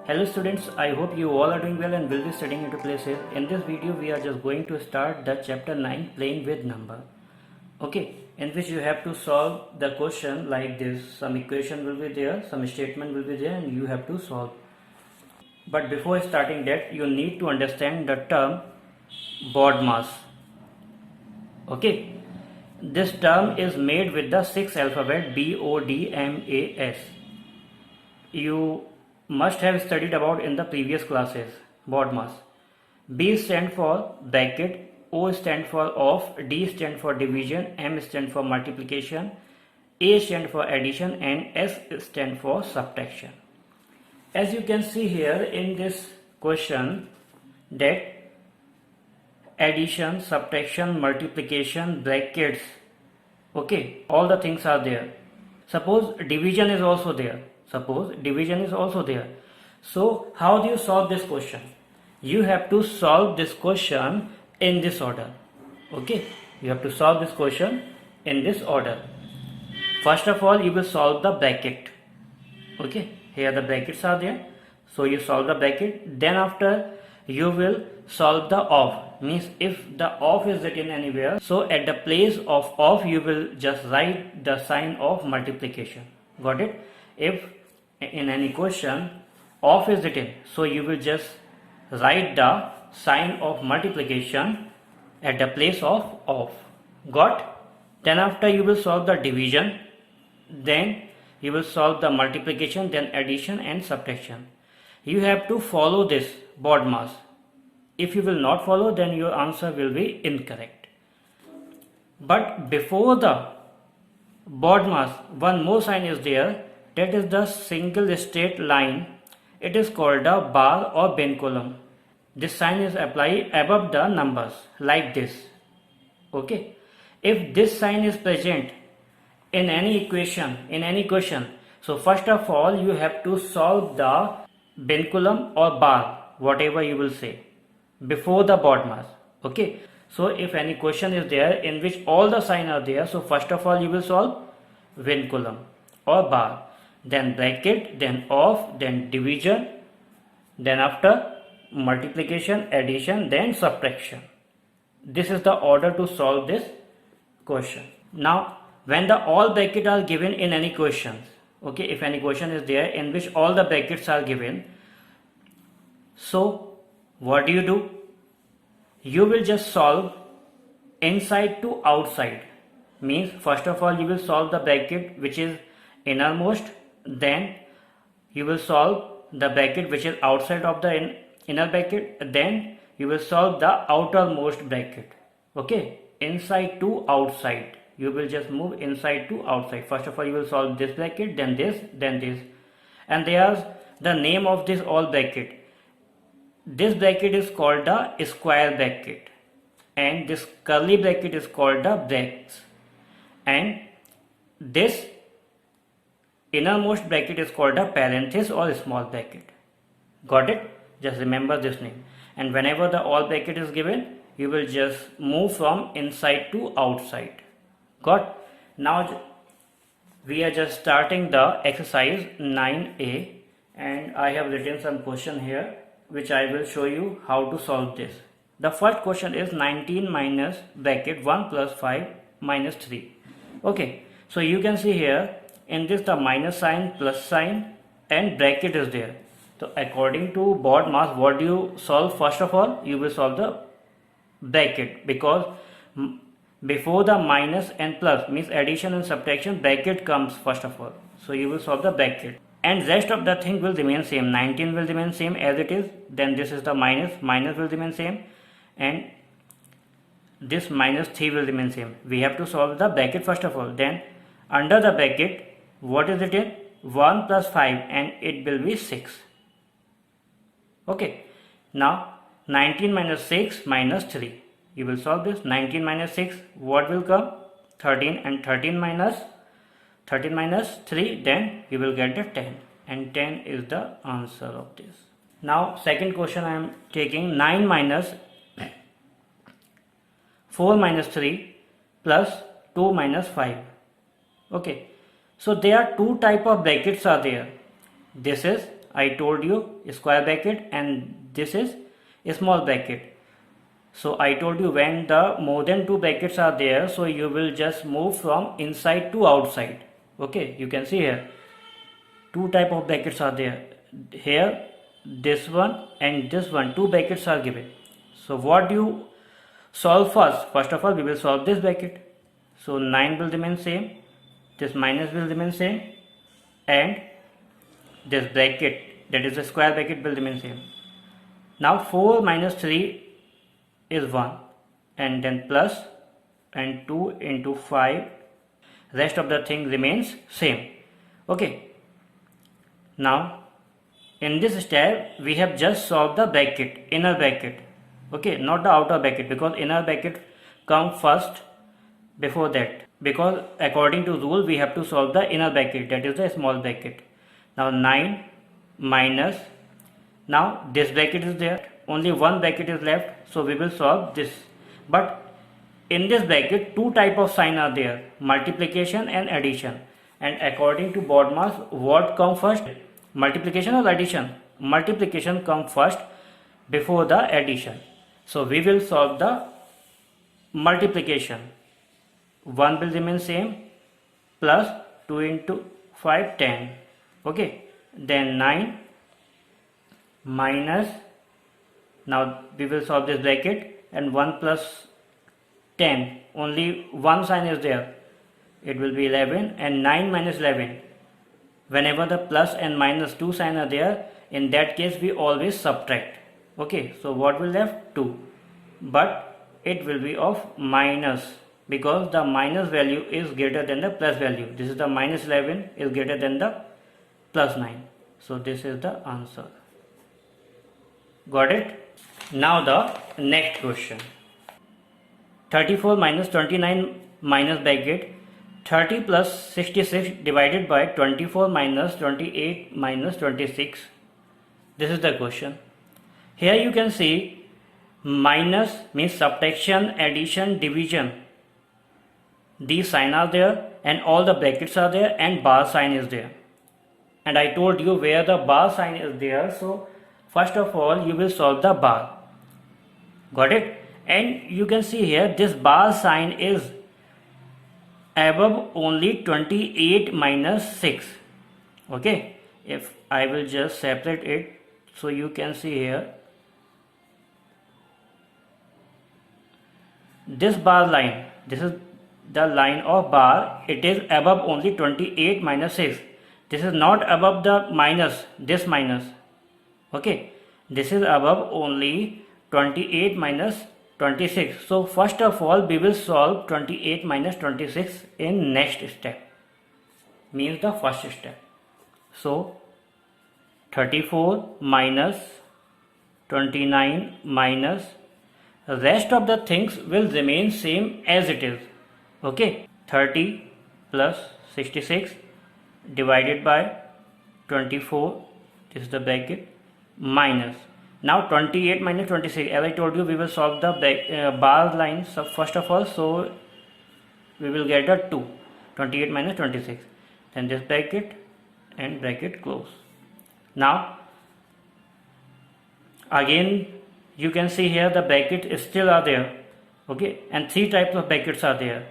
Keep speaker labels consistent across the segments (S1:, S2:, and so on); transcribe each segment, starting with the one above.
S1: Hello students, I hope you all are doing well and will be studying into places. In this video we are just going to start the chapter 9 playing with number. Okay, in which you have to solve the question like this. Some equation will be there, some statement will be there and you have to solve. But before starting that you need to understand the term BODMAS. Okay, this term is made with the 6 alphabet BODMAS. You must have studied about in the previous classes. BODMAS. B stand for bracket, O stand for off, D stand for division, M stand for multiplication, A stand for addition and S stand for subtraction. As you can see here in this question that addition, subtraction, multiplication, brackets, okay, all the things are there. Suppose division is also there. So how do you solve this question? You have to solve this question in this order. Okay, you have to solve this question in this order. First of all, you will solve the bracket. Okay, here the brackets are there. So you solve the bracket. Then after you will solve the off. Means if the off is written anywhere, so at the place of off you will just write the sign of multiplication. Got it? If in any question off is written, so you will just write the sign of multiplication at the place of off. Got? Then after you will solve the division, then you will solve the multiplication, then addition and subtraction. You have to follow this BODMAS. If you will not follow, then your answer will be incorrect. But before the BODMAS, one more sign is there, that is the single straight line. It is called a bar or bin column. This sign is applied above the numbers like this. Okay. If this sign is present in any question, so first of all you have to solve the bin column or bar, whatever you will say, before the BODMAS. Okay. So if any question is there in which all the signs are there, so first of all you will solve bin column or bar, then bracket, then off, then division, then after multiplication, addition, then subtraction. This is the order to solve this question. Now when the all brackets are given in any questions, okay, if any question is there in which all the brackets are given, so what do? You will just solve inside to outside. Means first of all you will solve the bracket which is innermost, then you will solve the bracket which is outside of the inner bracket, then you will solve the outermost bracket. Okay, inside to outside. You will just move inside to outside. First of all you will solve this bracket, then this, then this, and there's the name of this all bracket. This bracket is called the square bracket and this curly bracket is called the brackets, and this innermost bracket is called a parenthesis or small bracket. Got it? Just remember this name. And whenever the all bracket is given, you will just move from inside to outside. Got? Now we are just starting the exercise 9a and I have written some question here which I will show you how to solve this. The first question is 19 minus bracket 1 plus 5 minus 3. Okay, so you can see here in this the minus sign, plus sign and bracket is there. So according to BODMAS, what do you solve? First of all you will solve the bracket, because before the minus and plus means addition and subtraction, bracket comes first of all. So you will solve the bracket and rest of the thing will remain same. 19 will remain same as it is, then this is the minus will remain same, and this minus 3 will remain same. We have to solve the bracket first of all. Then under the bracket, what is it in? 1 plus 5 and it will be 6. Okay. Now 19 minus 6 minus 3. You will solve this. 19 minus 6, what will come? 13, and 13 minus 3, then you will get the 10, and 10 is the answer of this. Now second question I am taking 9 minus 4 minus 3 plus 2 minus 5. Okay, so there are two type of brackets are there. This is I told you square bracket and this is a small bracket. So I told you when the more than two brackets are there, so you will just move from inside to outside. Okay, you can see here two type of brackets are there. Here this one and this one, two brackets are given. So what do you solve first? First of all, we will solve this bracket. So 9 will remain same, this minus will remain same, and this bracket, that is the square bracket, will remain same. Now 4 minus 3 is 1, and then plus, and 2 into 5, rest of the thing remains same. Okay, now in this step we have just solved the bracket, inner bracket. Okay, not the outer bracket, because inner bracket come first before that, because according to rule we have to solve the inner bracket, that is the small bracket. Now 9 minus, now this bracket is there, only one bracket is left, so we will solve this. But in this bracket two type of sign are there, multiplication and addition, and according to BODMAS what come first, multiplication or addition? Multiplication come first before the addition. So we will solve the multiplication. 1 will remain same, plus 2 into 5, 10. Okay, then 9 minus, now we will solve this bracket, and 1 plus 10, only one sign is there, it will be 11, and 9 minus 11, whenever the plus and minus two sign are there, in that case we always subtract. Okay, so what will left? 2, but it will be of minus, because the minus value is greater than the plus value. This is the minus 11 is greater than the plus 9. So this is the answer. Got it? Now the next question. 34 minus 29 minus bracket 30 plus 66 divided by 24 minus 28 minus 26. This is the question. Here you can see minus means subtraction, addition, division. These sign are there and all the brackets are there and bar sign is there. And I told you where the bar sign is there. So first of all you will solve the bar. Got it? And you can see here this bar sign is above only 28 minus 6. Okay, if I will just separate it, so you can see here this bar line, this is the line of bar, it is above only 28 minus 6. This is not above the minus, this minus. Okay, this is above only 28 minus 26. So first of all we will solve 28 minus 26 in next step, means the first step. So 34 minus 29 minus, rest of the things will remain same as it is. Okay, 30 plus 66 divided by 24, this is the bracket, minus. Now 28 minus 26, as I told you we will solve the bar line. So first of all, so we will get a 2, 28 minus 26, then this bracket and bracket close. Now again you can see here the bracket still are there. Okay, and three types of brackets are there,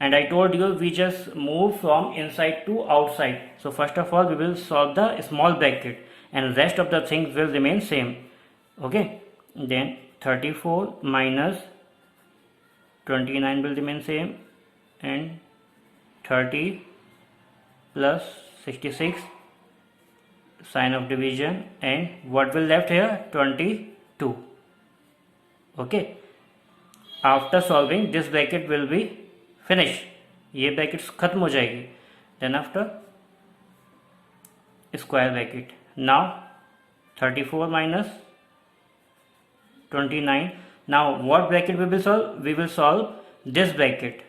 S1: and I told you we just move from inside to outside. So first of all we will solve the small bracket and rest of the things will remain same. Okay, then 34 minus 29 will remain same, and 30 plus 66, sign of division, and what will left here? 22. Okay, after solving this bracket will be finished, ये brackets खत्म हो जाएगी. Then after square bracket. Now 34 minus 29. Now what bracket we will solve? We will solve this bracket.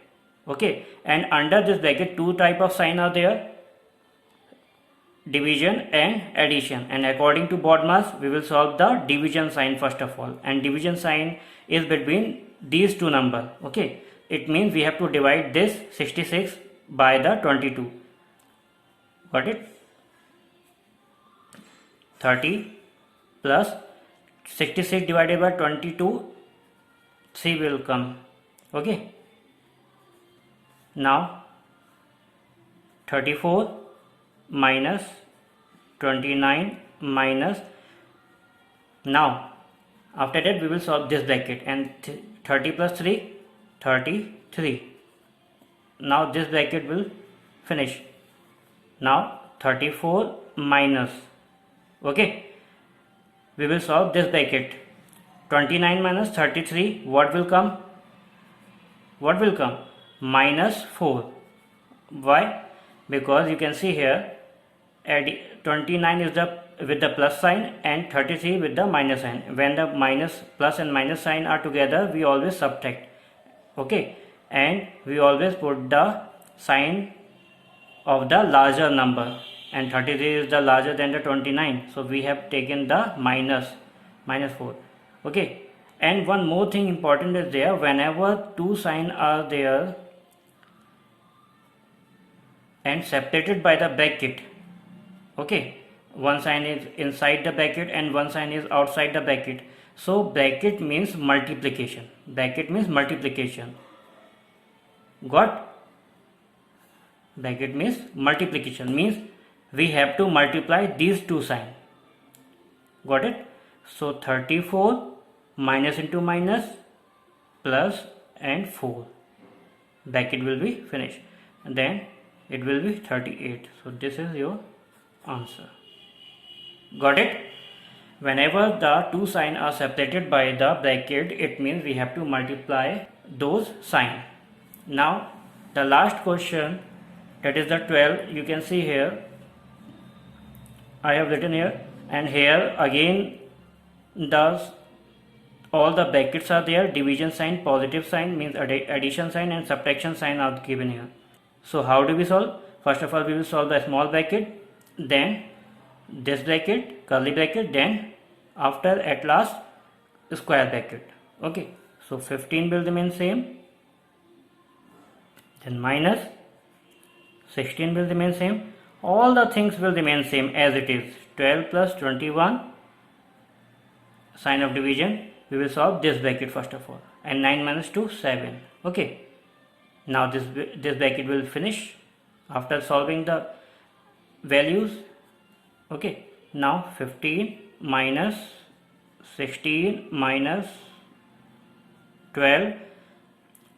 S1: Okay, and under this bracket two type of sign are there, division and addition, and according to BODMAS we will solve the division sign first of all, and division sign is between these two numbers. Okay, it means we have to divide this 66 by the 22. Got it? 30 plus 66 divided by 22, 3 will come. Okay. Now 34 minus 29 minus, now after that we will solve this bracket, and 30 plus 3, 33. Now this bracket will finish. Now 34 minus, okay, we will solve this bracket. 29 minus 33, what will come? What will come? Minus 4. Why? Because you can see here 29 is the with the plus sign and 33 with the minus sign. When the minus, plus and minus sign are together, we always subtract. Okay, and we always put the sign of the larger number, and 33 is the larger than the 29, so we have taken the minus 4. Okay, and one more thing important is there, whenever two signs are there and separated by the bracket, okay, one sign is inside the bracket and one sign is outside the bracket, so bracket means multiplication. Bracket means multiplication. Got? Bracket means multiplication, means we have to multiply these two signs. Got it? So 34 minus into minus plus and 4, bracket will be finished, and then it will be 38. So this is your answer. Got it? Whenever the two signs are separated by the bracket, it means we have to multiply those signs. Now the last question, that is the 12. You can see here I have written here, and here again all the brackets are there. Division sign, positive sign means addition sign, and subtraction sign are given here. So how do we solve? First of all, we will solve the small bracket, then this bracket, curly bracket, then after at last square bracket. Okay, so 15 will remain same, then minus 16 will remain same, all the things will remain same as it is. 12 plus 21, sign of division, we will solve this bracket first of all, and 9 minus 2, 7. Okay, now this bracket will finish after solving the values. Okay, now 15 minus 16 minus 12.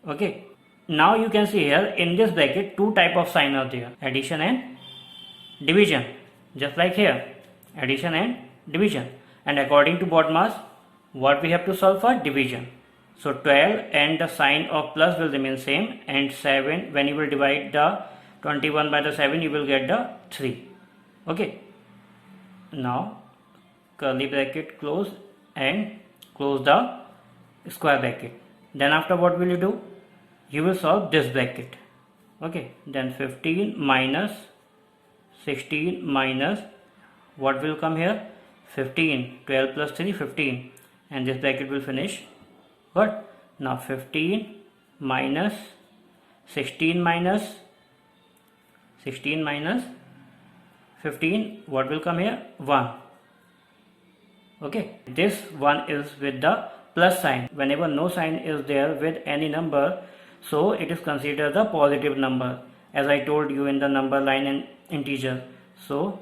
S1: Okay, now you can see here in this bracket two type of sign are there, addition and division, just like here, addition and division. And according to BODMAS, what we have to solve for? Division. So 12 and the sign of plus will remain same, and 7, when you will divide the 21 by the 7, you will get the 3. Okay, now curly bracket close and close the square bracket. Then after, what will you do? You will solve this bracket. Okay, then 15 minus 16 minus, what will come here? 15. 12 plus 3, 15, and this bracket will finish. What? Now 15 minus 16 minus 15, what will come here? 1. Okay, this one is with the plus sign. Whenever no sign is there with any number, so it is considered a positive number, as I told you in the number line and integer. So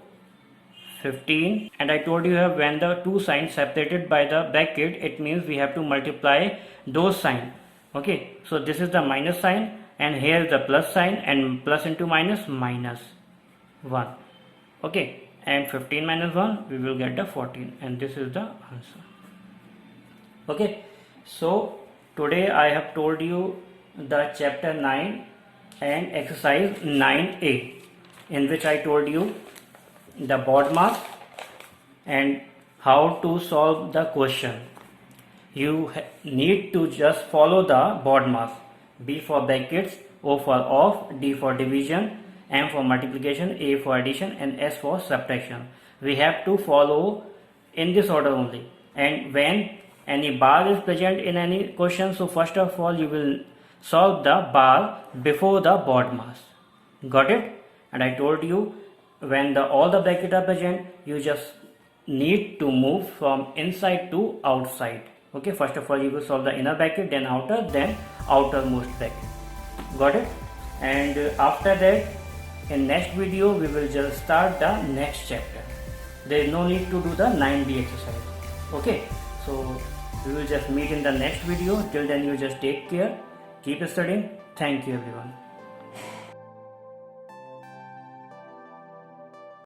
S1: 15, and I told you here, when the two signs separated by the bracket, it means we have to multiply those signs. Okay, so this is the minus sign, and here is the plus sign, and plus into minus, minus 1. Okay, and 15 minus 1, we will get the 14, and this is the answer. Okay, so today I have told you the chapter 9 and exercise 9a, in which I told you the BODMAS and how to solve the question. You need to just follow the BODMAS. B for brackets, O for off, D for division, M for multiplication, A for addition, and S for subtraction. We have to follow in this order only. And when any bar is present in any question, so first of all you will solve the bar before the BODMAS. Got it? And I told you, when all the brackets are present, you just need to move from inside to outside. Okay, first of all you will solve the inner bracket, then outer, then outermost bracket. Got it? And after that, in next video we will just start the next chapter. There is no need to do the 9B exercise. Okay, so we will just meet in the next video. Till then you just take care, keep studying. Thank you everyone.